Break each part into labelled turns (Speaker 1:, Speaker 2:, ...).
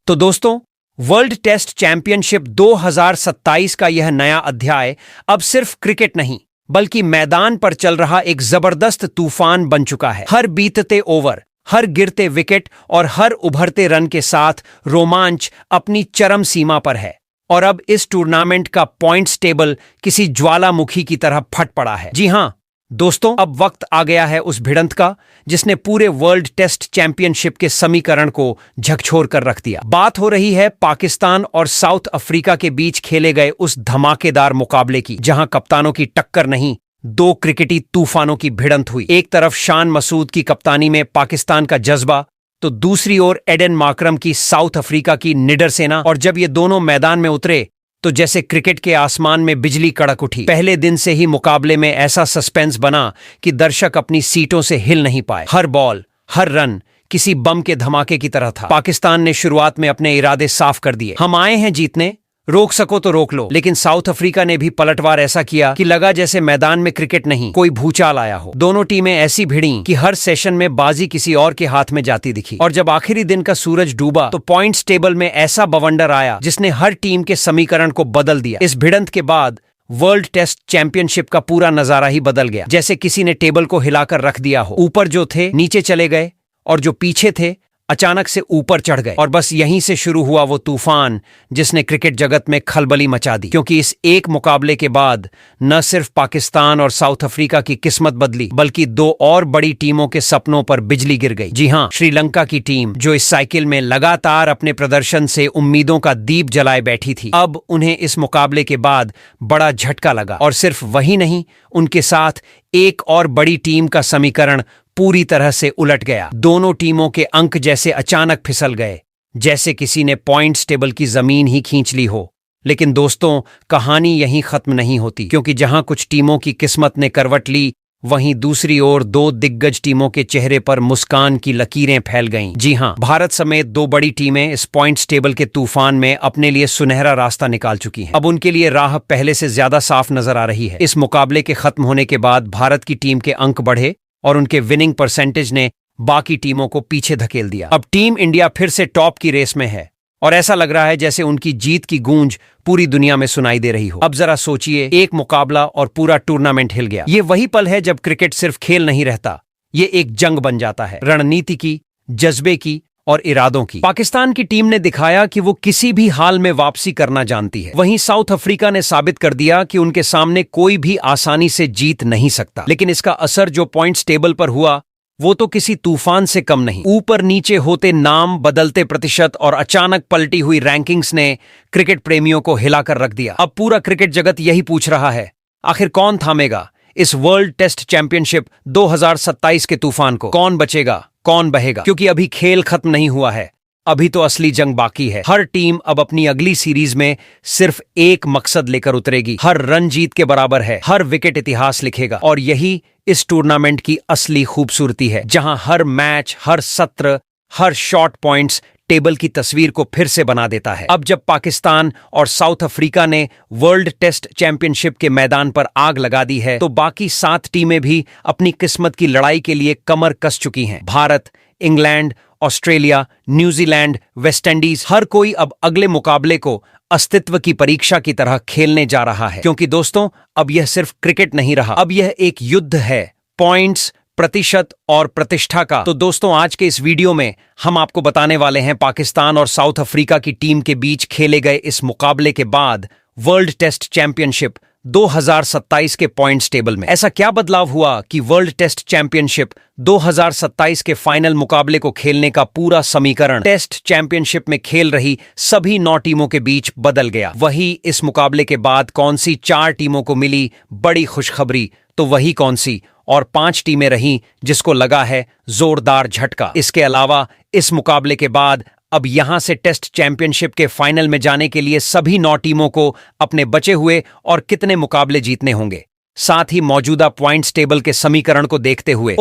Speaker 1: तो दोस्तों, world test championship 2027 का यह नया अध्याय अब सिर्फ क्रिकेट नहीं बल्कि मैदान पर चल रहा एक जबरदस्त तूफान बन चुका है। हर बीतते ओवर, हर गिरते विकेट और हर उभरते रन के साथ रोमांच अपनी चरम सीमा पर है। और अब इस टूर्नामेंट का पॉइंट्स टेबल किसी ज्वालामुखी की तरह फट पड़ा है। जी हां दोस्तों, अब वक्त आ गया है उस भिड़ंत का जिसने पूरे वर्ल्ड टेस्ट चैंपियनशिप के समीकरण को झकझोर कर रख दिया। बात हो रही है पाकिस्तान और साउथ अफ्रीका के बीच खेले गए उस धमाकेदार मुकाबले की, जहां कप्तानों की टक्कर नहीं, दो क्रिकेटी तूफानों की भिड़ंत हुई। एक तरफ शान मसूद की कप्तानी में पाकिस्तान का जज्बा, तो दूसरी ओर एडन मार्करम की साउथ अफ्रीका की निडर सेना। और जब ये दोनों मैदान में उतरे तो जैसे क्रिकेट के आसमान में बिजली कड़क उठी। पहले दिन से ही मुकाबले में ऐसा सस्पेंस बना कि दर्शक अपनी सीटों से हिल नहीं पाए। हर बॉल, हर रन किसी बम के धमाके की तरह था। पाकिस्तान ने शुरुआत में अपने इरादे साफ कर दिए, हम आए हैं जीतने, रोक सको तो रोक लो। लेकिन साउथ अफ्रीका ने भी पलटवार ऐसा किया कि लगा जैसे मैदान में क्रिकेट नहीं, कोई भूचाल आया हो। दोनों टीमें ऐसी भिड़ी कि हर सेशन में बाजी किसी और के हाथ में जाती दिखी। और जब आखिरी दिन का सूरज डूबा तो पॉइंट्स टेबल में ऐसा बवंडर आया जिसने हर टीम के समीकरण को बदल दिया। इस भिड़ंत के बाद वर्ल्ड टेस्ट चैंपियनशिप का पूरा नजारा ही बदल गया। जैसे किसी ने टेबल को हिलाकर रख दिया हो। ऊपर जो थे नीचे चले गए और जो पीछे थे अचानक से ऊपर चढ़ गए। और बस यहीं से शुरू हुआ वो तूफान जिसने क्रिकेट जगत में खलबली मचा दी। क्योंकि इस एक मुकाबले के बाद न सिर्फ पाकिस्तान और साउथ अफ्रीका की किस्मत बदली बल्कि दो और बड़ी टीमों के सपनों पर बिजली गिर गई। जी हां, श्रीलंका की टीम जो इस साइकिल में लगातार अपने प्रदर्शन से उम्मीदों का दीप जलाए बैठी थी, अब उन्हें इस मुकाबले के बाद बड़ा झटका लगा। और सिर्फ वही नहीं, उनके साथ एक और बड़ी टीम का समीकरण पूरी तरह से उलट गया। दोनों टीमों के अंक जैसे अचानक फिसल गए, जैसे किसी ने पॉइंट्स टेबल की जमीन ही खींच ली हो। लेकिन दोस्तों, कहानी यहीं खत्म नहीं होती, क्योंकि जहां कुछ टीमों की किस्मत ने करवट ली, वहीं दूसरी ओर दो दिग्गज टीमों के चेहरे पर मुस्कान की लकीरें फैल गईं। जी हां, भारत समेत दो बड़ी टीमें इस पॉइंट्स टेबल के तूफान में अपने लिए सुनहरा रास्ता निकाल चुकी हैं। अब उनके लिए राह पहले से ज्यादा साफ नजर आ रही है। इस मुकाबले के खत्म होने के बाद भारत की टीम के अंक बढ़े और उनके विनिंग परसेंटेज ने बाकी टीमों को पीछे धकेल दिया। अब टीम इंडिया फिर से टॉप की रेस में है और ऐसा लग रहा है जैसे उनकी जीत की गूंज पूरी दुनिया में सुनाई दे रही हो। अब जरा सोचिए, एक मुकाबला और पूरा टूर्नामेंट हिल गया। ये वही पल है जब क्रिकेट सिर्फ खेल नहीं रहता, ये एक जंग बन जाता है, रणनीति की, जज्बे की और इरादों की। पाकिस्तान की टीम ने दिखाया कि वो किसी भी हाल में वापसी करना जानती है। वहीं साउथ अफ्रीका ने साबित कर दिया कि उनके सामने कोई भी आसानी से जीत नहीं सकता। लेकिन इसका असर जो पॉइंट्स टेबल पर हुआ वो तो किसी तूफान से कम नहीं। ऊपर नीचे होते नाम, बदलते प्रतिशत और अचानक पलटी हुई रैंकिंग्स ने क्रिकेट प्रेमियों को हिलाकर रख दिया। अब पूरा क्रिकेट जगत यही पूछ रहा है, आखिर कौन थामेगा इस वर्ल्ड टेस्ट चैंपियनशिप 2027 के तूफान को? कौन बचेगा, कौन बहेगा? क्योंकि अभी खेल खत्म नहीं हुआ है, अभी तो असली जंग बाकी है। हर टीम अब अपनी अगली सीरीज में सिर्फ एक मकसद लेकर उतरेगी। हर रन जीत के बराबर है, हर विकेट इतिहास लिखेगा। और यही इस टूर्नामेंट की असली खूबसूरती है, जहां हर मैच, हर सत्र, हर शॉट पॉइंट्स टेबल की तस्वीर को फिर से बना देता है। अब जब पाकिस्तान और साउथ अफ्रीका ने वर्ल्ड टेस्ट चैंपियनशिप के मैदान पर आग लगा दी है, तो बाकी 7 टीमें भी अपनी किस्मत की लड़ाई के लिए कमर कस चुकी हैं। Bharat, England, Australia, New Zealand, West Indies, हर कोई अब अगले मुकाबले को अस्तित्व की परीक्षा की तरह खेलने जा रहा है। क्योंकि दोस्तों, अब यह सिर्फ क्रिकेट नहीं रहा, अब यह एक युद्ध है, पॉइंट्स, प्रतिशत और प्रतिष्ठा का। तो दोस्तों, आज के इस वीडियो में हम आपको बताने वाले हैं पाकिस्तान और साउथ अफ्रीका की टीम के बीच खेले गए इस मुकाबले के बाद वर्ल्ड टेस्ट चैंपियनशिप 2027 के पॉइंट्स टेबल में ऐसा क्या बदलाव हुआ कि वर्ल्ड टेस्ट चैंपियनशिप 2027 के फाइनल मुकाबले को खेलने का पूरा समीकरण टेस्ट चैंपियनशिप में खेल रही सभी 9 टीमों के बीच बदल गया। वही इस मुकाबले के बाद कौन सी 4 टीमों को मिली बड़ी खुशखबरी, तो वही कौन सी और 5 टीमें रहीं जिसको लगा है जोरदार झटका। इसके अलावा इस मुकाबले के बाद अब यहां से टेस्ट चैंपियनशिप के फाइनल में जाने के लिए सभी 9 टीमों को अपने बचे हुए और कितने मुकाबले जीतने होंगे, साथ ही मौजूदा पॉइंट्स टेबल के समीकरण को देखते हुए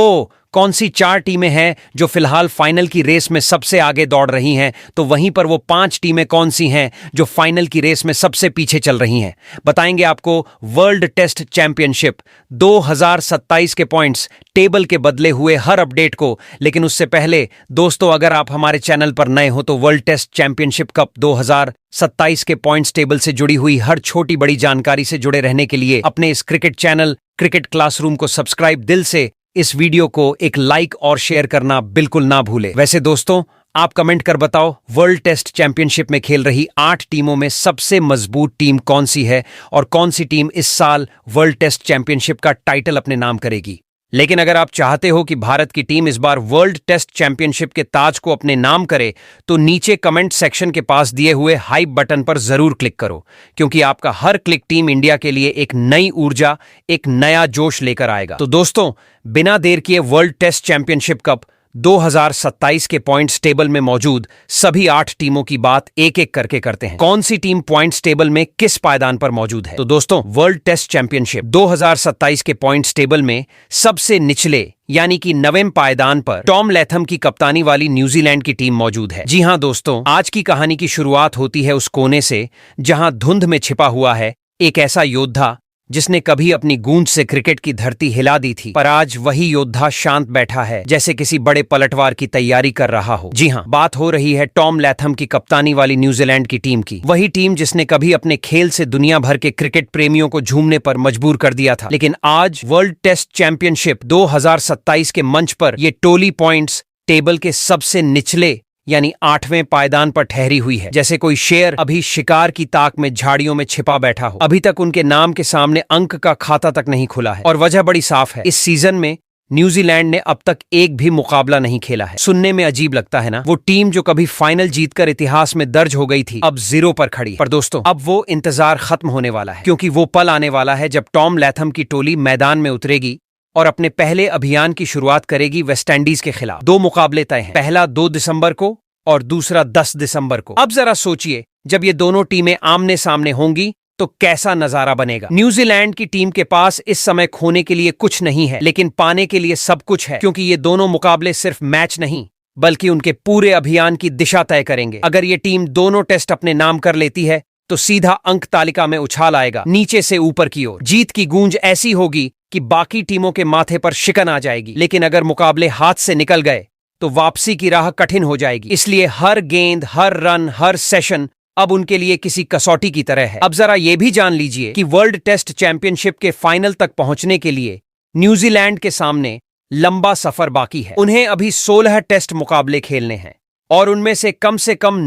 Speaker 1: कौन सी 4 टीमें हैं जो फिलहाल फाइनल की रेस में सबसे आगे दौड़ रही हैं, तो वहीं पर वो 5 टीमें कौन सी हैं जो फाइनल की रेस में सबसे पीछे चल रही हैं। बताएंगे आपको वर्ल्ड टेस्ट चैंपियनशिप 2027 के पॉइंट्स टेबल के बदले हुए हर अपडेट को। लेकिन उससे पहले दोस्तों, अगर आप हमारे चैनल पर नए हो तो वर्ल्ड टेस्ट चैंपियनशिप कप 2027 के पॉइंट्स टेबल से जुड़ी हुई हर छोटी बड़ी जानकारी से जुड़े रहने के लिए अपने इस क्रिकेट चैनल क्रिकेट क्लासरूम को सब्सक्राइब दिल से, इस वीडियो को एक लाइक और शेयर करना बिल्कुल ना भूले। वैसे दोस्तों, आप कमेंट कर बताओ वर्ल्ड टेस्ट चैंपियनशिप में खेल रही 8 टीमों में सबसे मजबूत टीम कौन सी है और कौन सी टीम इस साल वर्ल्ड टेस्ट चैंपियनशिप का टाइटल अपने नाम करेगी। लेकिन अगर आप चाहते हो कि भारत की टीम इस बार वर्ल्ड टेस्ट चैंपियनशिप के ताज को अपने नाम करे, तो नीचे कमेंट सेक्शन के पास दिए हुए हाइप बटन पर जरूर क्लिक करो, क्योंकि आपका हर क्लिक टीम इंडिया के लिए एक नई ऊर्जा, एक नया जोश लेकर आएगा। तो दोस्तों, बिना देर किए वर्ल्ड टेस्ट चैंपियनशिप कप 2027 के पॉइंट्स टेबल में मौजूद सभी 8 टीमों की बात एक एक करके करते हैं। कौन सी टीम पॉइंट्स टेबल में किस पायदान पर मौजूद है। तो दोस्तों, वर्ल्ड टेस्ट चैंपियनशिप 2027 के पॉइंट्स टेबल में सबसे निचले यानी कि 9वें पायदान पर टॉम लैथम की कप्तानी वाली न्यूजीलैंड की टीम मौजूद है। जी हां दोस्तों, आज की कहानी की शुरुआत होती है उस कोने से जहां धुंध में छिपा हुआ है एक ऐसा योद्धा जिसने कभी अपनी गूंज से क्रिकेट की धरती हिला दी थी, पर आज वही योद्धा शांत बैठा है जैसे किसी बड़े पलटवार की तैयारी कर रहा हो। जी हां, बात हो रही है टॉम लैथम की कप्तानी वाली न्यूजीलैंड की टीम की। वही टीम जिसने कभी अपने खेल से दुनिया भर के क्रिकेट प्रेमियों को झूमने पर मजबूर कर दिया था। लेकिन आज वर्ल्ड टेस्ट चैंपियनशिप 2027 के मंच पर यह टोली पॉइंट्स टेबल के सबसे निचले यानी 8वें पायदान पर ठहरी हुई है, जैसे कोई शेर अभी शिकार की ताक में झाड़ियों में छिपा बैठा हो। अभी तक उनके नाम के सामने अंक का खाता तक नहीं खुला है और वजह बड़ी साफ है, इस सीजन में न्यूजीलैंड ने अब तक एक भी मुकाबला नहीं खेला है। सुनने में अजीब लगता है ना, वो टीम जो कभी फाइनल जीतकर इतिहास में दर्ज हो गई थी अब 0 पर खड़ी। पर दोस्तों, अब वो इंतजार खत्म होने वाला है, क्योंकि वो पल आने वाला है जब टॉम लैथम की टोली मैदान में उतरेगी और अपने पहले अभियान की शुरुआत करेगी वेस्टइंडीज के खिलाफ। 2 मुकाबले तय हैं, पहला 2 दिसंबर को और दूसरा 10 दिसंबर को। अब जरा सोचिए, जब ये दोनों टीमें आमने सामने होंगी तो कैसा नजारा बनेगा। न्यूजीलैंड की टीम के पास इस समय खोने के लिए कुछ नहीं है, लेकिन पाने के लिए सब कुछ है, क्योंकि ये दोनों मुकाबले सिर्फ मैच नहीं बल्कि उनके पूरे अभियान की दिशा तय करेंगे। अगर ये टीम दोनों टेस्ट अपने नाम कर लेती है तो सीधा अंक तालिका में उछाल आएगा, नीचे से ऊपर की ओर। जीत की गूंज ऐसी होगी कि बाकी टीमों के माथे पर शिकन आ जाएगी। लेकिन अगर मुकाबले हाथ से निकल गए तो वापसी की राह कठिन हो जाएगी। इसलिए हर गेंद, हर रन, हर सेशन अब उनके लिए किसी कसौटी की तरह है। अब जरा यह भी जान लीजिए कि वर्ल्ड टेस्ट चैंपियनशिप के फाइनल तक पहुंचने के लिए न्यूजीलैंड के सामने लंबा सफर बाकी है। उन्हें अभी 16 टेस्ट मुकाबले खेलने हैं और उनमें से कम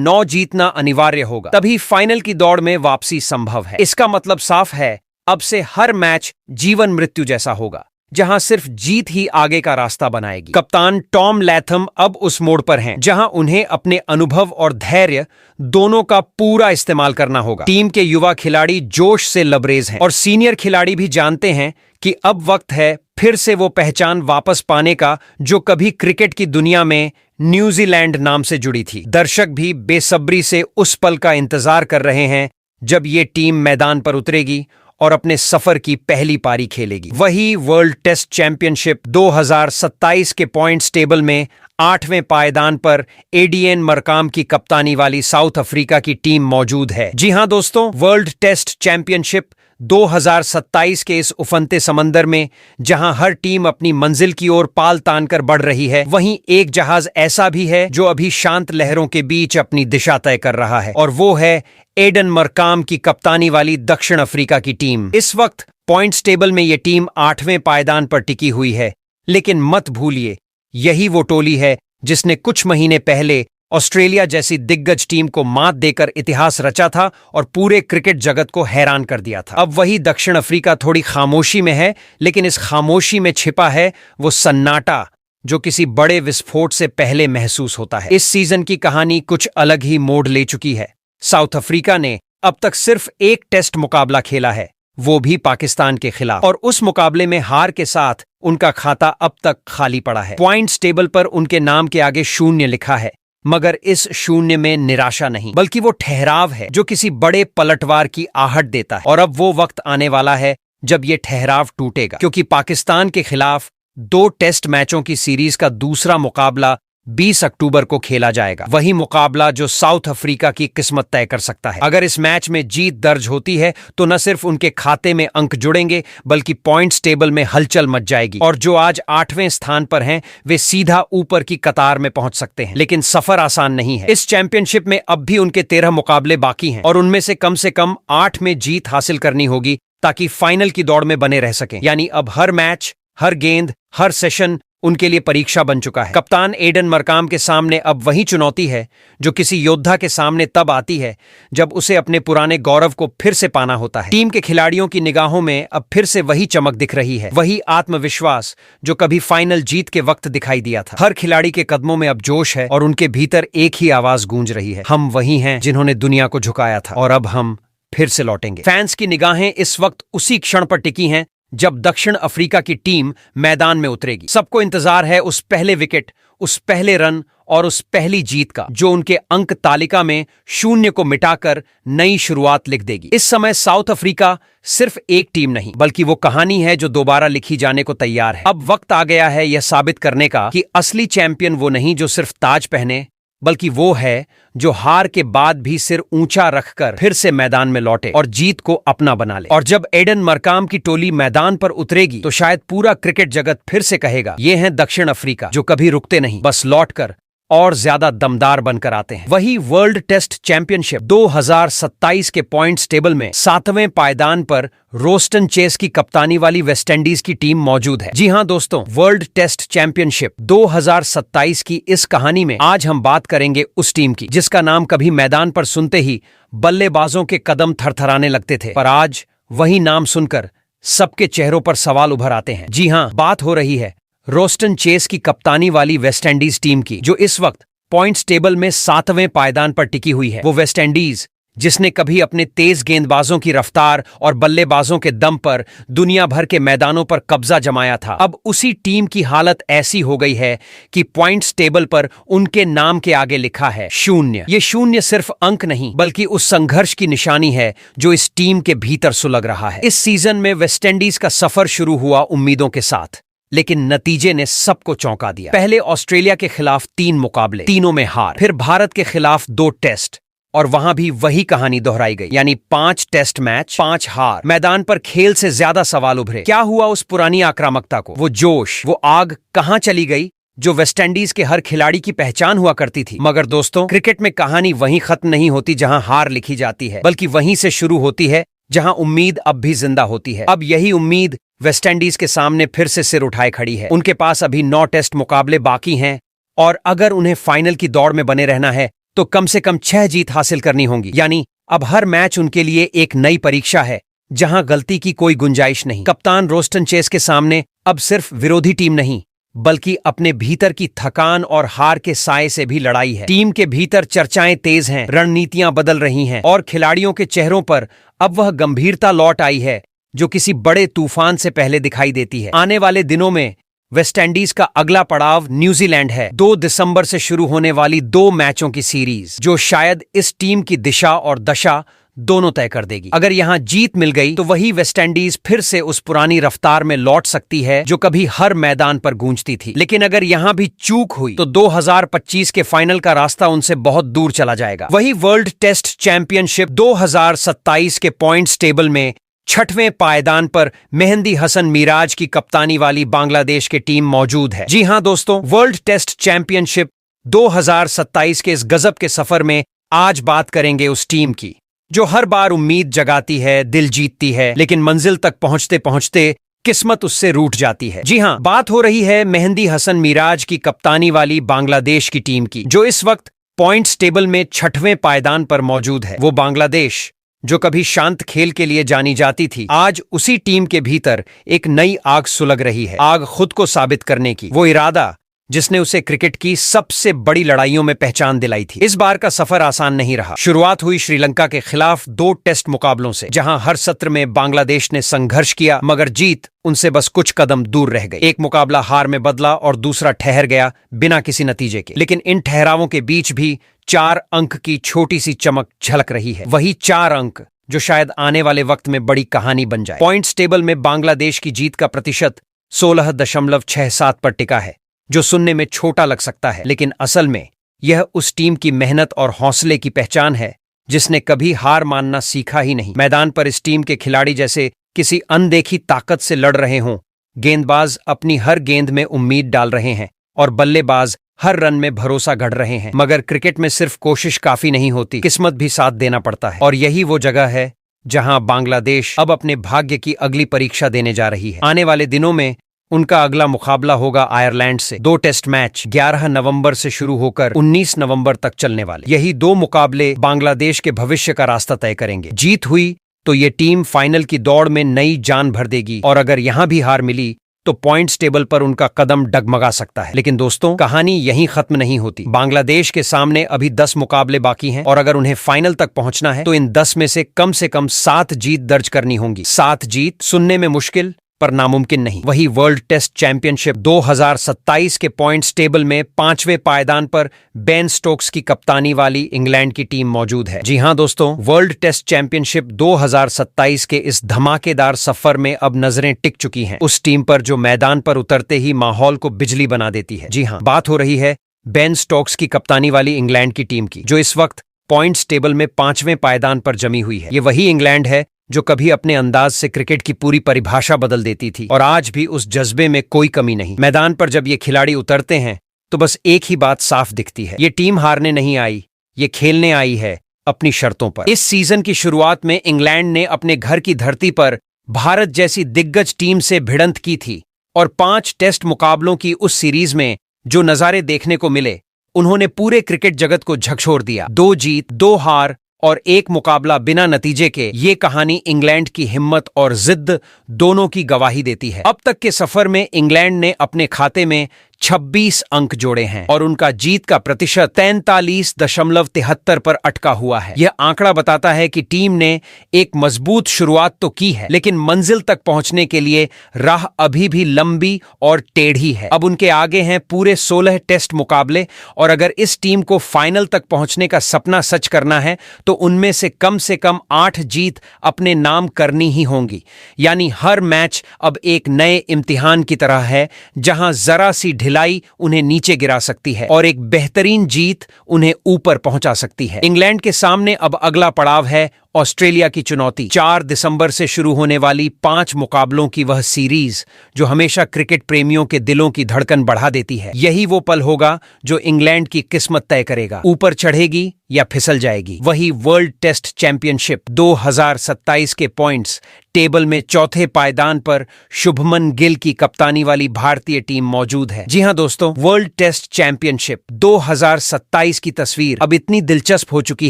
Speaker 1: 9 जीतना अनिवार्य होगा, तभी फाइनल की दौड़ में वापसी संभव है। इसका मतलब साफ है, अब से हर मैच जीवन मृत्यु जैसा होगा, जहां सिर्फ जीत ही आगे का रास्ता बनाएगी। कप्तान टॉम लैथम अब उस मोड़ पर हैं जहां उन्हें अपने अनुभव और धैर्य दोनों का पूरा इस्तेमाल करना होगा। टीम के युवा खिलाड़ी जोश से लबरेज हैं और सीनियर खिलाड़ी भी जानते हैं कि अब वक्त है फिर से वो पहचान वापस पाने का जो कभी क्रिकेट की दुनिया में न्यूजीलैंड नाम से जुड़ी थी। दर्शक भी बेसब्री से उस पल का इंतजार कर रहे हैं जब ये टीम मैदान पर उतरेगी और अपने सफर की पहली पारी खेलेगी। वही वर्ल्ड टेस्ट चैंपियनशिप 2027 के पॉइंट्स टेबल में 8वें पायदान पर एडीएन मरकाम की कप्तानी वाली साउथ अफ्रीका की टीम मौजूद है। जी हां दोस्तों, वर्ल्ड टेस्ट चैंपियनशिप 2027 के इस उफनते समंदर में जहां हर टीम अपनी मंजिल की ओर पाल तानकर बढ़ रही है, वहीं एक जहाज ऐसा भी है जो अभी शांत लहरों के बीच अपनी दिशा तय कर रहा है, और वो है एडन मरकाम की कप्तानी वाली दक्षिण अफ्रीका की टीम। इस वक्त पॉइंट्स टेबल में यह टीम 8वें पायदान पर टिकी हुई है, लेकिन मत भूलिए यही वो टोली है जिसने कुछ महीने पहले ऑस्ट्रेलिया जैसी दिग्गज टीम को मात देकर इतिहास रचा था और पूरे क्रिकेट जगत को हैरान कर दिया था। अब वही दक्षिण अफ्रीका थोड़ी खामोशी में है, लेकिन इस खामोशी में छिपा है वो सन्नाटा जो किसी बड़े विस्फोट से पहले महसूस होता है। इस सीजन की कहानी कुछ अलग ही मोड़ ले चुकी है। साउथ अफ्रीका ने अब तक सिर्फ एक टेस्ट मुकाबला खेला है, वो भी पाकिस्तान के खिलाफ, और उस मुकाबले में हार के साथ उनका खाता अब तक खाली पड़ा है। पॉइंट्स टेबल पर उनके नाम के आगे 0 लिखा है, मगर इस 0 में निराशा नहीं, बल्कि वो ठहराव है जो किसी बड़े पलटवार की आहट देता है। और अब वो वक्त आने वाला है जब ये ठहराव टूटेगा, क्योंकि पाकिस्तान के खिलाफ 2 टेस्ट मैचों की सीरीज का दूसरा मुकाबला 20 अक्टूबर को खेला जाएगा। वही मुकाबला जो साउथ अफ्रीका की किस्मत तय कर सकता है। अगर इस मैच में जीत दर्ज होती है तो न सिर्फ उनके खाते में अंक जुड़ेंगे बल्कि पॉइंट्स टेबल में हलचल मच जाएगी और जो आज 8वें स्थान पर हैं वे सीधा ऊपर की कतार में पहुंच सकते हैं। लेकिन सफर आसान नहीं है। इस चैंपियनशिप में अब भी उनके 13 मुकाबले बाकी हैं और उनमें से कम 8 में जीत हासिल करनी होगी ताकि फाइनल की दौड़ में बने रह सकें। यानी अब हर मैच, हर गेंद, हर सेशन उनके लिए परीक्षा बन चुका है। कप्तान एडन मरकाम के सामने अब वही चुनौती है जो किसी योद्धा के सामने तब आती है जब उसे अपने पुराने गौरव को फिर से पाना होता है। टीम के खिलाड़ियों की निगाहों में अब फिर से वही चमक दिख रही है, वही आत्मविश्वास जो कभी फाइनल जीत के वक्त दिखाई दिया था। हर खिलाड़ी के कदमों में अब जोश है और उनके भीतर एक ही आवाज गूंज रही है, हम वही हैं जिन्होंने दुनिया को झुकाया था और अब हम फिर से लौटेंगे। फैंस की निगाहें इस वक्त उसी क्षण पर टिकी हैं जब दक्षिण अफ्रीका की टीम मैदान में उतरेगी। सबको इंतजार है उस पहले विकेट, उस पहले रन और उस पहली जीत का जो उनके अंक तालिका में 0 को मिटाकर नई शुरुआत लिख देगी। इस समय साउथ अफ्रीका सिर्फ एक टीम नहीं बल्कि वो कहानी है जो दोबारा लिखी जाने को तैयार है। अब वक्त आ गया है यह साबित करने का कि असली चैंपियन वो नहीं जो सिर्फ ताज पहने, बल्कि वो है जो हार के बाद भी सिर ऊंचा रखकर फिर से मैदान में लौटे और जीत को अपना बना ले। और जब एडन मरकाम की टोली मैदान पर उतरेगी तो शायद पूरा क्रिकेट जगत फिर से कहेगा, ये हैं दक्षिण अफ्रीका जो कभी रुकते नहीं, बस लौटकर और ज्यादा दमदार बनकर आते हैं। वही वर्ल्ड टेस्ट चैंपियनशिप 2027 के पॉइंट्स टेबल में 7वें पायदान पर रोस्टन चेस की कप्तानी वाली वेस्टइंडीज की टीम मौजूद है। जी हां दोस्तों, वर्ल्ड टेस्ट चैंपियनशिप 2027 की इस कहानी में आज हम बात करेंगे उस टीम की जिसका नाम कभी मैदान पर सुनते ही बल्लेबाजों के कदम थरथराने लगते थे, पर आज वही नाम सुनकर सबके चेहरों पर सवाल उभर आते हैं। जी हां, बात हो रही है रोस्टन चेस की कप्तानी वाली वेस्टइंडीज टीम की जो इस वक्त पॉइंट्स टेबल में 7वें पायदान पर टिकी हुई है। वो वेस्टइंडीज जिसने कभी अपने तेज गेंदबाजों की रफ्तार और बल्लेबाजों के दम पर दुनिया भर के मैदानों पर कब्जा जमाया था, अब उसी टीम की हालत ऐसी हो गई है कि पॉइंट्स टेबल पर उनके नाम के आगे लिखा है 0। ये 0 सिर्फ अंक नहीं बल्कि उस संघर्ष की निशानी है जो इस टीम के भीतर सुलग रहा है। इस सीजन में वेस्टइंडीज का सफर शुरू हुआ उम्मीदों के साथ, लेकिन नतीजे ने सबको चौंका दिया। पहले ऑस्ट्रेलिया के खिलाफ 3 मुकाबले, तीनों में हार, फिर भारत के खिलाफ 2 टेस्ट और वहां भी वही कहानी दोहराई गई, यानी 5 टेस्ट मैच, 5 हार। मैदान पर खेल से ज्यादा सवाल उभरे। क्या हुआ उस पुरानी आक्रामकता को, वो जोश, वो आग कहां चली गई जो वेस्टइंडीज के हर खिलाड़ी की पहचान हुआ करती थी? मगर दोस्तों, क्रिकेट में कहानी वहीं खत्म नहीं होती जहां हार लिखी जाती है, बल्कि वहीं से शुरू होती है जहां उम्मीद अब भी जिंदा होती है। अब यही उम्मीद वेस्टइंडीज के सामने फिर से सिर उठाए खड़ी है। उनके पास अभी 9 टेस्ट मुकाबले बाकी हैं और अगर उन्हें फाइनल की दौड़ में बने रहना है तो कम से कम 6 जीत हासिल करनी होंगी। यानी अब हर मैच उनके लिए एक नई परीक्षा है जहां गलती की कोई गुंजाइश नहीं। कप्तान रोस्टन चेस के सामने अब सिर्फ विरोधी टीम नहीं बल्कि अपने भीतर की थकान और हार के साए से भी लड़ाई है। टीम के भीतर चर्चाएं तेज हैं, रणनीतियां बदल रही हैं और खिलाड़ियों के चेहरों पर अब वह गंभीरता लौट आई है जो किसी बड़े तूफान से पहले दिखाई देती है। आने वाले दिनों में वेस्टइंडीज का अगला पड़ाव न्यूजीलैंड है। 2 दिसंबर से शुरू होने वाली 2 मैचों की सीरीज जो शायद इस टीम की दिशा और दशा दोनों तय कर देगी। अगर यहां जीत मिल गई तो वही वेस्टइंडीज फिर से उस पुरानी रफ्तार में लौट सकती है जो कभी हर मैदान पर गूंजती थी। लेकिन अगर यहां भी चूक हुई तो 2025 के फाइनल का रास्ता उनसे बहुत दूर चला जाएगा। वही वर्ल्ड टेस्ट चैंपियनशिप 2027 के पॉइंट्स टेबल में 6वें पायदान पर मेहंदी हसन मिराज की कप्तानी वाली बांग्लादेश की टीम मौजूद है। जी हां दोस्तों, वर्ल्ड टेस्ट चैंपियनशिप 2027 के इस गजब के सफर में आज बात करेंगे उस टीम की जो हर बार उम्मीद जगाती है, दिल जीतती है, लेकिन मंजिल तक पहुंचते पहुंचते किस्मत उससे रूठ जाती है। जी हां, बात हो रही है मेहंदी हसन मिराज की कप्तानी वाली बांग्लादेश की टीम की जो इस वक्त पॉइंट्स टेबल में 6वें पायदान पर मौजूद है। वो बांग्लादेश जो कभी शांत खेल के लिए जानी जाती थी, आज उसी टीम के भीतर एक नई आग सुलग रही है। आग खुद को साबित करने की, वो इरादा जिसने उसे क्रिकेट की सबसे बड़ी लड़ाइयों में पहचान दिलाई थी। इस बार का सफर आसान नहीं रहा। शुरुआत हुई श्रीलंका के खिलाफ 2 टेस्ट मुकाबलों से जहां हर सत्र में बांग्लादेश ने संघर्ष किया मगर जीत उनसे बस कुछ कदम दूर रह गई। एक मुकाबला हार में बदला और दूसरा ठहर गया बिना किसी नतीजे के। लेकिन इन ठहरावों के बीच भी 4 अंक की छोटी सी चमक झलक रही है। वही 4 अंक जो शायद आने वाले वक्त में बड़ी कहानी बन जाए। पॉइंट्स टेबल में बांग्लादेश की जीत का प्रतिशत 16.67 पर टिका है, जो सुनने में छोटा लग सकता है, लेकिन असल में यह उस टीम की मेहनत और हौसले की पहचान है जिसने कभी हार मानना सीखा ही नहीं। मैदान पर इस टीम के खिलाड़ी जैसे किसी अनदेखी ताकत से लड़ रहे हों। गेंदबाज अपनी हर गेंद में उम्मीद डाल रहे हैं और बल्लेबाज हर रन में भरोसा गढ़ रहे हैं। मगर क्रिकेट में सिर्फ कोशिश काफी नहीं होती, किस्मत भी साथ देना पड़ता है। और यही वो जगह है जहां बांग्लादेश अब अपने भाग्य की अगली परीक्षा देने जा रही है। आने वाले दिनों में उनका अगला मुकाबला होगा आयरलैंड से। 2 टेस्ट मैच 11 नवंबर से शुरू होकर 19 नवंबर तक चलने वाले। यही 2 मुकाबले बांग्लादेश के भविष्य का रास्ता तय करेंगे। जीत हुई तो ये टीम फाइनल की दौड़ में नई जान भर देगी, और अगर यहां भी हार मिली तो पॉइंट्स टेबल पर उनका कदम डगमगा सकता है। लेकिन दोस्तों, कहानी यहीं खत्म नहीं होती। बांग्लादेश के सामने अभी 10 मुकाबले बाकी हैं, और अगर उन्हें फाइनल तक पहुंचना है तो इन 10 में से कम 7 जीत दर्ज करनी होंगी। 7 जीत सुनने में मुश्किल पर नामुमकिन नहीं। वही वर्ल्ड टेस्ट चैंपियनशिप 2027 के पॉइंट्स टेबल में 5वें पायदान पर बेन स्टोक्स की कप्तानी वाली इंग्लैंड की टीम मौजूद है। जी हां दोस्तों, वर्ल्ड टेस्ट चैंपियनशिप 2027 के इस धमाकेदार सफर में अब नजरें टिक चुकी हैं उस टीम पर जो मैदान पर उतरते ही माहौल को बिजली बना देती है। जी हां, बात हो रही है बेन स्टोक्स की कप्तानी वाली इंग्लैंड की टीम की, जो इस वक्त पॉइंट्स टेबल में 5वें पायदान पर जमी हुई है। ये वही इंग्लैंड है जो कभी अपने अंदाज से क्रिकेट की पूरी परिभाषा बदल देती थी, और आज भी उस जज्बे में कोई कमी नहीं। मैदान पर जब ये खिलाड़ी उतरते हैं तो बस एक ही बात साफ दिखती है, ये टीम हारने नहीं आई, ये खेलने आई है अपनी शर्तों पर। इस सीजन की शुरुआत में इंग्लैंड ने अपने घर की धरती पर भारत जैसी दिग्गज टीम से भिड़ंत की थी, और 5 टेस्ट मुकाबलों की उस सीरीज में जो नजारे देखने को मिले, उन्होंने पूरे क्रिकेट जगत को झकझोर दिया। 2 जीत, 2 हार और 1 मुकाबला बिना नतीजे के, ये कहानी इंग्लैंड की हिम्मत और जिद्द दोनों की गवाही देती है। अब तक के सफर में इंग्लैंड ने अपने खाते में 26 अंक जोड़े हैं, और उनका जीत का प्रतिशत 43.73 पर अटका हुआ है। यह आंकड़ा बताता है कि टीम ने एक मजबूत शुरुआत तो की है, लेकिन मंजिल तक पहुंचने के लिए राह अभी भी लंबी और टेढ़ी है। अब उनके आगे हैं पूरे 16 टेस्ट मुकाबले, और अगर इस टीम को फाइनल तक पहुंचने का सपना सच करना है तो उनमें से कम 8 जीत अपने नाम करनी ही होंगी। यानी हर मैच अब एक नए इम्तिहान की तरह है, जहां जरा सी ढिलाई उन्हें नीचे गिरा सकती है और एक बेहतरीन जीत उन्हें ऊपर पहुंचा सकती है। इंग्लैंड के सामने अब अगला पड़ाव है ऑस्ट्रेलिया की चुनौती। 4 दिसंबर से शुरू होने वाली 5 मुकाबलों की वह सीरीज जो हमेशा क्रिकेट प्रेमियों के दिलों की धड़कन बढ़ा देती है। यही वो पल होगा जो इंग्लैंड की किस्मत तय करेगा, ऊपर चढ़ेगी या फिसल जाएगी। वही वर्ल्ड टेस्ट चैंपियनशिप 2027 के पॉइंट्स टेबल में चौथे पायदान पर शुभमन गिल की कप्तानी वाली भारतीय टीम मौजूद है। जी हां दोस्तों, वर्ल्ड टेस्ट चैंपियनशिप 2027 की तस्वीर अब इतनी दिलचस्प हो चुकी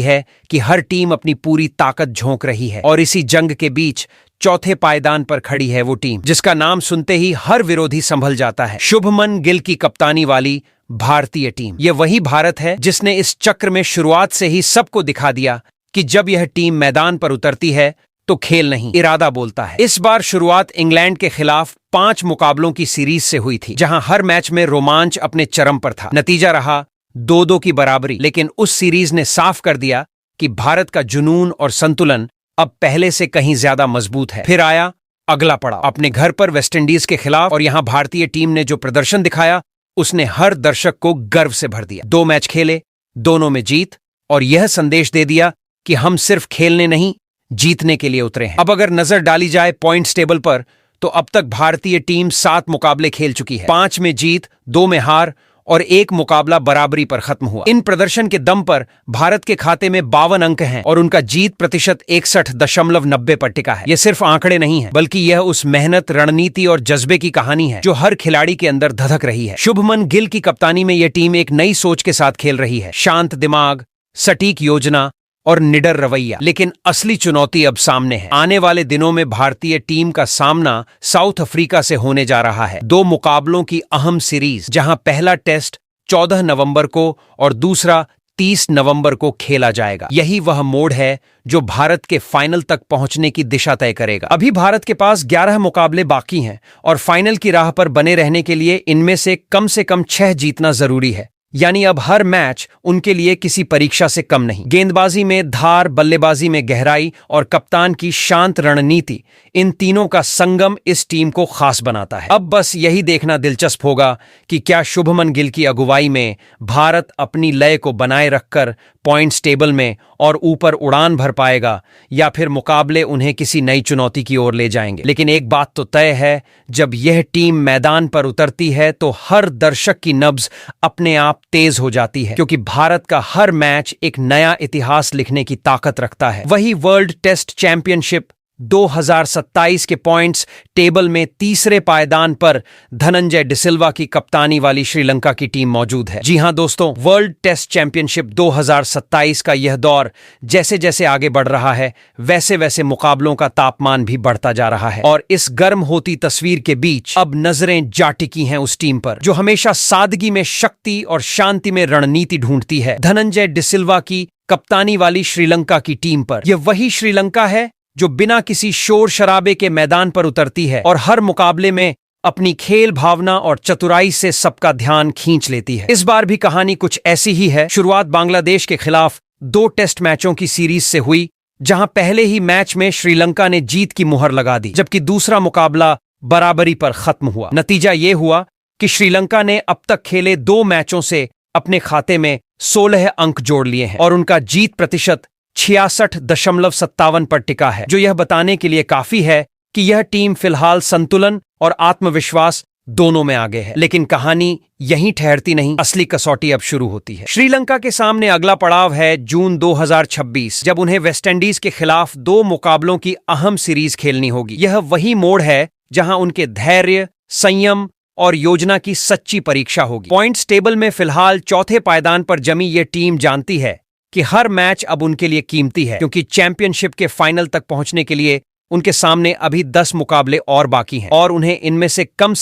Speaker 1: है कि हर टीम अपनी पूरी ताकत झोंक रही है, और इसी जंग के बीच चौथे पायदान पर खड़ी है वो टीम जिसका नाम सुनते ही हर विरोधी संभल जाता है, शुभमन गिल की कप्तानी वाली भारतीय टीम। यह वही भारत है जिसने इस चक्र में शुरुआत से ही सबको दिखा दिया कि जब यह टीम मैदान पर उतरती है तो खेल नहीं, इरादा बोलता है। इस बार शुरुआत इंग्लैंड के खिलाफ 5 मुकाबलों की सीरीज से हुई थी, जहां हर मैच में रोमांच अपने चरम पर था। नतीजा रहा 2-2 की बराबरी, लेकिन उस सीरीज ने साफ कर दिया कि भारत का जुनून और संतुलन अब पहले से कहीं ज्यादा मजबूत है। फिर आया अगला पड़ाव अपने घर पर वेस्टइंडीज के खिलाफ, और यहां भारतीय टीम ने जो प्रदर्शन दिखाया उसने हर दर्शक को गर्व से भर दिया। 2 मैच खेले, दोनों में जीत, और यह संदेश दे दिया कि हम सिर्फ खेलने नहीं, जीतने के लिए उतरे हैं। अब अगर नजर डाली जाए पॉइंट्स टेबल पर तो अब तक भारतीय टीम 7 मुकाबले खेल चुकी है। 5 में जीत, 2 में हार और 1 मुकाबला बराबरी पर खत्म हुआ। इन प्रदर्शन के दम पर भारत के खाते में 52 अंक हैं, और उनका जीत प्रतिशत 61.90 पर टिका है। यह सिर्फ आंकड़े नहीं है, बल्कि यह उस मेहनत, रणनीति और जज्बे की कहानी है जो हर खिलाड़ी के अंदर धधक रही है। शुभमन गिल की कप्तानी में यह टीम एक नई सोच के साथ खेल रही है, शांत दिमाग, सटीक योजना और निडर रवैया। लेकिन असली चुनौती अब सामने है। आने वाले दिनों में भारतीय टीम का सामना साउथ अफ्रीका से होने जा रहा है। 2 मुकाबलों की अहम सीरीज, जहां पहला टेस्ट 14 नवंबर को और दूसरा 30 नवंबर को खेला जाएगा। यही वह मोड़ है जो भारत के फाइनल तक पहुंचने की दिशा तय करेगा। अभी भारत के पास 11 मुकाबले बाकी हैं, और फाइनल की राह पर बने रहने के लिए इनमें से कम 6 जीतना जरूरी है। यानी अब हर मैच उनके लिए किसी परीक्षा से कम नहीं। गेंदबाजी में धार, बल्लेबाजी में गहराई और कप्तान की शांत रणनीति, इन तीनों का संगम इस टीम को खास बनाता है। अब बस यही देखना दिलचस्प होगा कि क्या शुभमन गिल की अगुवाई में भारत अपनी लय को बनाए रखकर पॉइंट्स टेबल में और ऊपर उड़ान भर पाएगा, या फिर मुकाबले उन्हें किसी नई चुनौती की ओर ले जाएंगे। लेकिन एक बात तो तय है, जब यह टीम मैदान पर उतरती है तो हर दर्शक की नब्ज अपने आप तेज हो जाती है, क्योंकि भारत का हर मैच एक नया इतिहास लिखने की ताकत रखता है। वही वर्ल्ड टेस्ट चैंपियनशिप 2027 के पॉइंट्स टेबल में तीसरे पायदान पर धनंजय डिसिल्वा की कप्तानी वाली श्रीलंका की टीम मौजूद है। जी हां दोस्तों, वर्ल्ड टेस्ट चैंपियनशिप 2027 का यह दौर जैसे जैसे आगे बढ़ रहा है, वैसे वैसे मुकाबलों का तापमान भी बढ़ता जा रहा है। और इस गर्म होती तस्वीर के बीच अब नजरें जा टिकी हैं उस टीम पर जो हमेशा सादगी में शक्ति और शांति में रणनीति ढूंढती है, धनंजय डिसिल्वा की कप्तानी वाली श्रीलंका की टीम पर। यह वही श्रीलंका है जो बिना किसी शोर शराबे के मैदान पर उतरती है और हर मुकाबले में अपनी खेल भावना और चतुराई से सबका ध्यान खींच लेती है। इस बार भी कहानी कुछ ऐसी ही है। शुरुआत बांग्लादेश के खिलाफ 2 टेस्ट मैचों की सीरीज से हुई, जहां पहले ही मैच में श्रीलंका ने जीत की मुहर लगा दी, जबकि दूसरा मुकाबला बराबरी पर खत्म हुआ। नतीजा ये हुआ कि श्रीलंका ने अब तक खेले 2 मैचों से अपने खाते में 16 अंक जोड़ लिए हैं और उनका जीत प्रतिशत 66.57 पर टिका है, जो यह बताने के लिए काफी है कि यह टीम फिलहाल संतुलन और आत्मविश्वास दोनों में आगे है। लेकिन कहानी यहीं ठहरती नहीं, असली कसौटी अब शुरू होती है। श्रीलंका के सामने अगला पड़ाव है जून 2026, जब उन्हें वेस्टइंडीज के खिलाफ 2 मुकाबलों की अहम सीरीज खेलनी होगी। यह वही मोड़ है जहां उनके धैर्य, संयम और योजना की सच्ची परीक्षा होगी। पॉइंट्स टेबल में फिलहाल चौथे पायदान पर जमी यह टीम जानती है कि हर मैच अब उनके लिए कीमती है, क्योंकि चैंपियनशिप के फाइनल तक पहुंचने के लिए उनके सामने अभी 10 मुकाबले और बाकी हैं और उन्हें इनमें से कम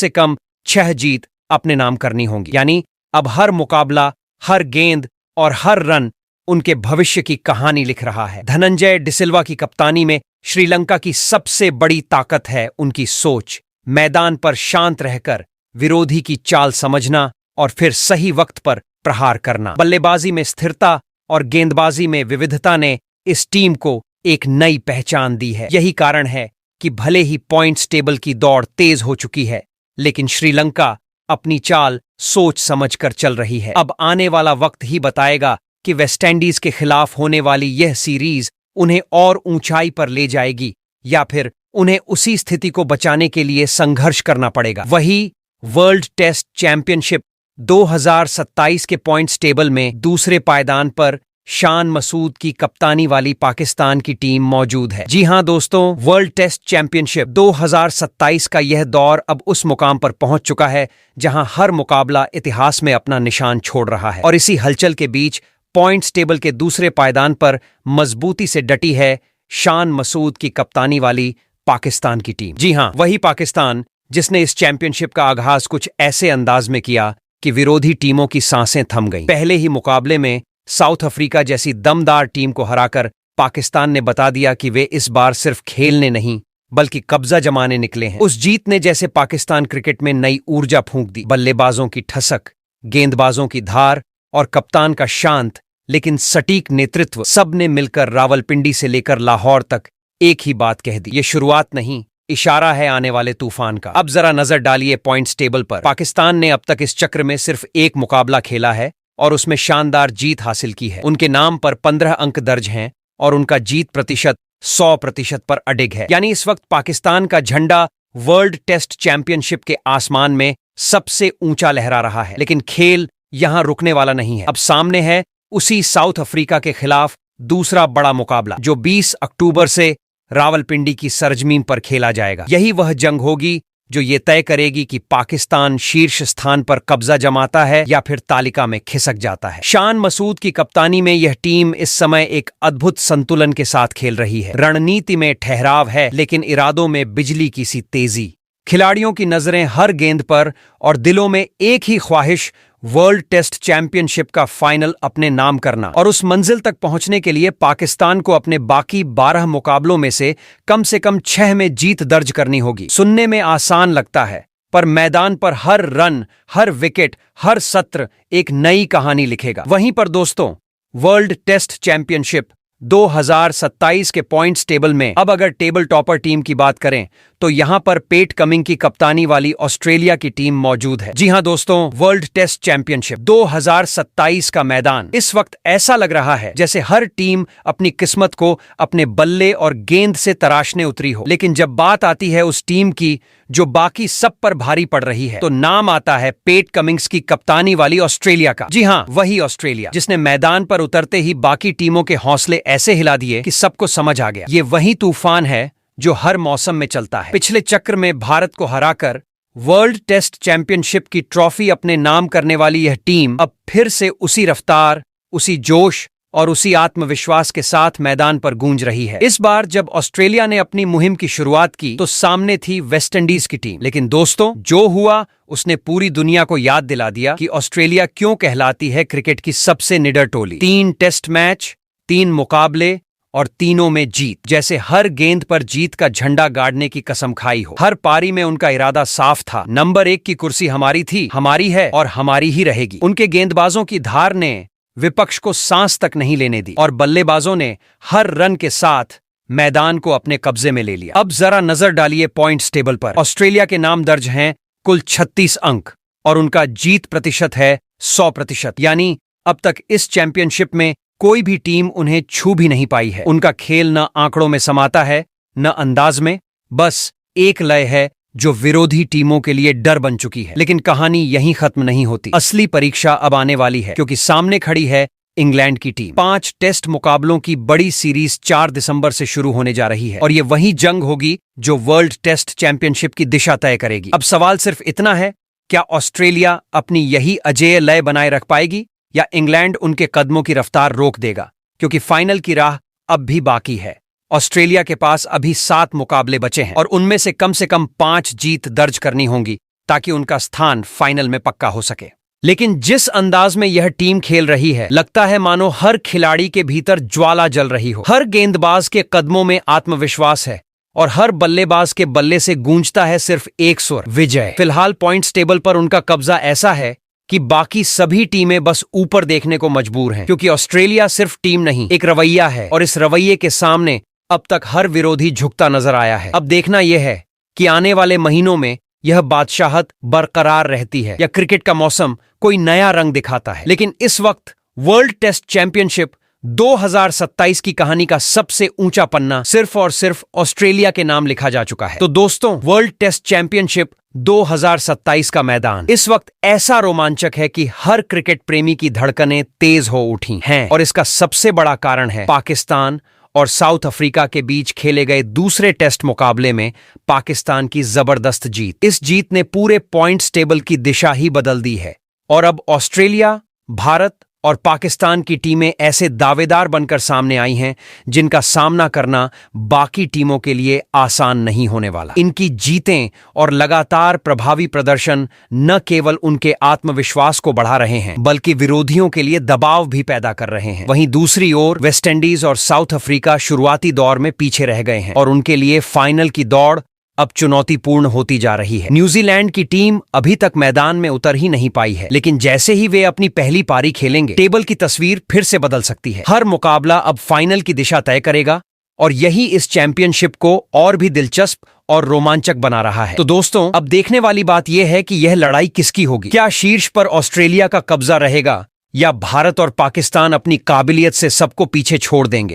Speaker 1: 6 जीत अपने नाम करनी होंगी। यानी अब हर मुकाबला, हर गेंद और हर रन उनके भविष्य की कहानी लिख रहा है। धनंजय डिसिल्वा की कप्तानी में श्रीलंका की सबसे बड़ी ताकत है उनकी सोच। मैदान पर शांत रहकर विरोधी की चाल समझना और फिर सही वक्त पर प्रहार करना। बल्लेबाजी में स्थिरता और गेंदबाजी में विविधता ने इस टीम को एक नई पहचान दी है। यही कारण है कि भले ही पॉइंट्स टेबल की दौड़ तेज हो चुकी है, लेकिन श्रीलंका अपनी चाल सोच समझकर चल रही है। अब आने वाला वक्त ही बताएगा कि वेस्टइंडीज के खिलाफ होने वाली यह सीरीज उन्हें और ऊंचाई पर ले जाएगी या फिर उन्हें उसी स्थिति को बचाने के लिए संघर्ष करना पड़ेगा। वही वर्ल्ड टेस्ट चैंपियनशिप 2027 के पॉइंट्स टेबल में दूसरे पायदान पर शान मसूद की कप्तानी वाली पाकिस्तान की टीम मौजूद है। जी हां दोस्तों, वर्ल्ड टेस्ट चैंपियनशिप 2027 का यह दौर अब उस मुकाम पर पहुंच चुका है जहां हर मुकाबला इतिहास में अपना निशान छोड़ रहा है। और इसी हलचल के बीच पॉइंट्स टेबल के दूसरे पायदान पर मजबूती से डटी है शान मसूद की कप्तानी वाली पाकिस्तान की टीम। जी हां, वही पाकिस्तान जिसने इस चैंपियनशिप का आगाज कुछ ऐसे अंदाज में किया कि विरोधी टीमों की सांसें थम गईं। पहले ही मुकाबले में साउथ अफ्रीका जैसी दमदार टीम को हराकर पाकिस्तान ने बता दिया कि वे इस बार सिर्फ खेलने नहीं बल्कि कब्जा जमाने निकले हैं। उस जीत ने जैसे पाकिस्तान क्रिकेट में नई ऊर्जा फूंक दी। बल्लेबाजों की ठसक, गेंदबाजों की धार और कप्तान का शांत लेकिन सटीक नेतृत्व, सब ने मिलकर रावलपिंडी से लेकर लाहौर तक एक ही बात कह दी, ये शुरुआत नहीं, इशारा है आने वाले तूफान का। अब जरा नजर डालिए पॉइंट्स टेबल पर। पाकिस्तान ने अब तक इस चक्र में सिर्फ 1 मुकाबला खेला है और उसमें शानदार जीत हासिल की है। उनके नाम पर 15 अंक दर्ज हैं और उनका जीत प्रतिशत 100% पर अडिग है। यानी इस वक्त पाकिस्तान का झंडा वर्ल्ड टेस्ट चैंपियनशिप के आसमान में सबसे ऊंचा लहरा रहा है। लेकिन खेल यहां रुकने वाला नहीं है। अब सामने है उसी साउथ अफ्रीका के खिलाफ दूसरा बड़ा मुकाबला, जो 20 अक्टूबर से रावलपिंडी की सरजमीन पर खेला जाएगा। यही वह जंग होगी जो ये तय करेगी कि पाकिस्तान शीर्ष स्थान पर कब्जा जमाता है या फिर तालिका में खिसक जाता है। शान मसूद की कप्तानी में यह टीम इस समय एक अद्भुत संतुलन के साथ खेल रही है। रणनीति में ठहराव है लेकिन इरादों में बिजली की सी तेजी। खिलाड़ियों की नजरें हर गेंद पर और दिलों में एक ही ख्वाहिश, वर्ल्ड टेस्ट चैंपियनशिप का फाइनल अपने नाम करना। और उस मंजिल तक पहुंचने के लिए पाकिस्तान को अपने बाकी 12 मुकाबलों में से कम 6 में जीत दर्ज करनी होगी। सुनने में आसान लगता है, पर मैदान पर हर रन, हर विकेट, हर सत्र एक नई कहानी लिखेगा। वहीं पर दोस्तों, वर्ल्ड टेस्ट चैंपियनशिप 2027 के पॉइंट्स टेबल में अब अगर टेबल टॉपर टीम की बात करें तो यहां पर पेट कमिंग की कप्तानी वाली ऑस्ट्रेलिया की टीम मौजूद है। जी हां दोस्तों, वर्ल्ड टेस्ट चैंपियनशिप 2027 का मैदान इस वक्त ऐसा लग रहा है जैसे हर टीम अपनी किस्मत को अपने बल्ले और गेंद से तराशने उतरी हो। लेकिन जब बात आती है उस टीम की जो बाकी सब पर भारी पड़ रही है, तो नाम आता है पेट कमिंग्स की कप्तानी वाली ऑस्ट्रेलिया का। जी हां, वही ऑस्ट्रेलिया जिसने मैदान पर उतरते ही बाकी टीमों के हौसले ऐसे हिला दिए कि सबको समझ आ गया, ये वही तूफान है जो हर मौसम में चलता है। पिछले चक्र में भारत को हराकर वर्ल्ड टेस्ट चैंपियनशिप की ट्रॉफी अपने नाम करने वाली यह टीम अब फिर से उसी रफ्तार, उसी जोश और उसी आत्मविश्वास के साथ मैदान पर गूंज रही है। इस बार जब ऑस्ट्रेलिया ने अपनी मुहिम की शुरुआत की तो सामने थी वेस्टइंडीज की टीम। लेकिन दोस्तों, जो हुआ उसने पूरी दुनिया को याद दिला दिया कि ऑस्ट्रेलिया क्यों कहलाती है क्रिकेट की सबसे निडर टोली। 3 टेस्ट मैच, 3 मुकाबले और तीनों में जीत, जैसे हर गेंद पर जीत का झंडा गाड़ने की कसम खाई हो। हर पारी में उनका इरादा साफ था, नंबर 1 की कुर्सी हमारी थी, हमारी है और हमारी ही रहेगी। उनके गेंदबाजों की धार ने विपक्ष को सांस तक नहीं लेने दी और बल्लेबाजों ने हर रन के साथ मैदान को अपने कब्जे में ले लिया। अब जरा नजर डालिए पॉइंट्स टेबल पर। ऑस्ट्रेलिया के नाम दर्ज हैं कुल 36 अंक और उनका जीत प्रतिशत है 100%, यानी अब तक इस चैंपियनशिप में कोई भी टीम उन्हें छू भी नहीं पाई है। उनका खेल न आंकड़ों में समाता है, न अंदाज में, बस एक लय है जो विरोधी टीमों के लिए डर बन चुकी है। लेकिन कहानी यहीं खत्म नहीं होती। असली परीक्षा अब आने वाली है, क्योंकि सामने खड़ी है इंग्लैंड की टीम। 5 टेस्ट मुकाबलों की बड़ी सीरीज 4 दिसंबर से शुरू होने जा रही है और ये वही जंग होगी जो वर्ल्ड टेस्ट चैंपियनशिप की दिशा तय करेगी। अब सवाल सिर्फ इतना है, क्या ऑस्ट्रेलिया अपनी यही अजेय लय बनाए रख पाएगी या इंग्लैंड उनके कदमों की रफ्तार रोक देगा? क्योंकि फाइनल की राह अब भी बाकी है। ऑस्ट्रेलिया के पास अभी 7 मुकाबले बचे हैं और उनमें से कम 5 जीत दर्ज करनी होंगी ताकि उनका स्थान फाइनल में पक्का हो सके। लेकिन जिस अंदाज में यह टीम खेल रही है, लगता है मानो हर खिलाड़ी के भीतर ज्वाला जल रही हो। हर गेंदबाज के कदमों में आत्मविश्वास है और हर बल्लेबाज के बल्ले से गूंजता है सिर्फ एक सुर, विजय। फिलहाल पॉइंट्स टेबल पर उनका कब्जा ऐसा है कि बाकी सभी टीमें बस ऊपर देखने को मजबूर हैं, क्योंकि ऑस्ट्रेलिया सिर्फ टीम नहीं, एक रवैया है और इस रवैये के सामने अब तक हर विरोधी झुकता नजर आया है। अब देखना यह है कि आने वाले महीनों में यह बादशाहत बरकरार रहती है या क्रिकेट का मौसम कोई नया रंग दिखाता है। लेकिन इस वक्त वर्ल्ड टेस्ट चैंपियनशिप 2027 की कहानी का सबसे ऊंचा पन्ना सिर्फ और सिर्फ ऑस्ट्रेलिया के नाम लिखा जा चुका है। तो दोस्तों, वर्ल्ड टेस्ट चैंपियनशिप 2027 का मैदान इस वक्त ऐसा रोमांचक है कि हर क्रिकेट प्रेमी की धड़कनें तेज हो उठी हैं और इसका सबसे बड़ा कारण है पाकिस्तान और साउथ अफ्रीका के बीच खेले गए दूसरे टेस्ट मुकाबले में पाकिस्तान की जबरदस्त जीत। इस जीत ने पूरे पॉइंट्स टेबल की दिशा ही बदल दी है और अब ऑस्ट्रेलिया, भारत और पाकिस्तान की टीमें ऐसे दावेदार बनकर सामने आई हैं जिनका सामना करना बाकी टीमों के लिए आसान नहीं होने वाला। इनकी जीतें और लगातार प्रभावी प्रदर्शन न केवल उनके आत्मविश्वास को बढ़ा रहे हैं, बल्कि विरोधियों के लिए दबाव भी पैदा कर रहे हैं। वहीं दूसरी ओर वेस्टइंडीज और साउथ अफ्रीका शुरुआती दौर में पीछे रह गए हैं और उनके लिए फाइनल की दौड़ अब चुनौतीपूर्ण होती जा रही है। न्यूजीलैंड की टीम अभी तक मैदान में उतर ही नहीं पाई है, लेकिन जैसे ही वे अपनी पहली पारी खेलेंगे, टेबल की तस्वीर फिर से बदल सकती है। हर मुकाबला अब फाइनल की दिशा तय करेगा और यही इस चैंपियनशिप को और भी दिलचस्प और रोमांचक बना रहा है। तो दोस्तों, अब देखने वाली बात यह है कि यह लड़ाई किसकी होगी। क्या शीर्ष पर ऑस्ट्रेलिया का कब्जा रहेगा या भारत और पाकिस्तान अपनी काबिलियत से सबको पीछे छोड़ देंगे?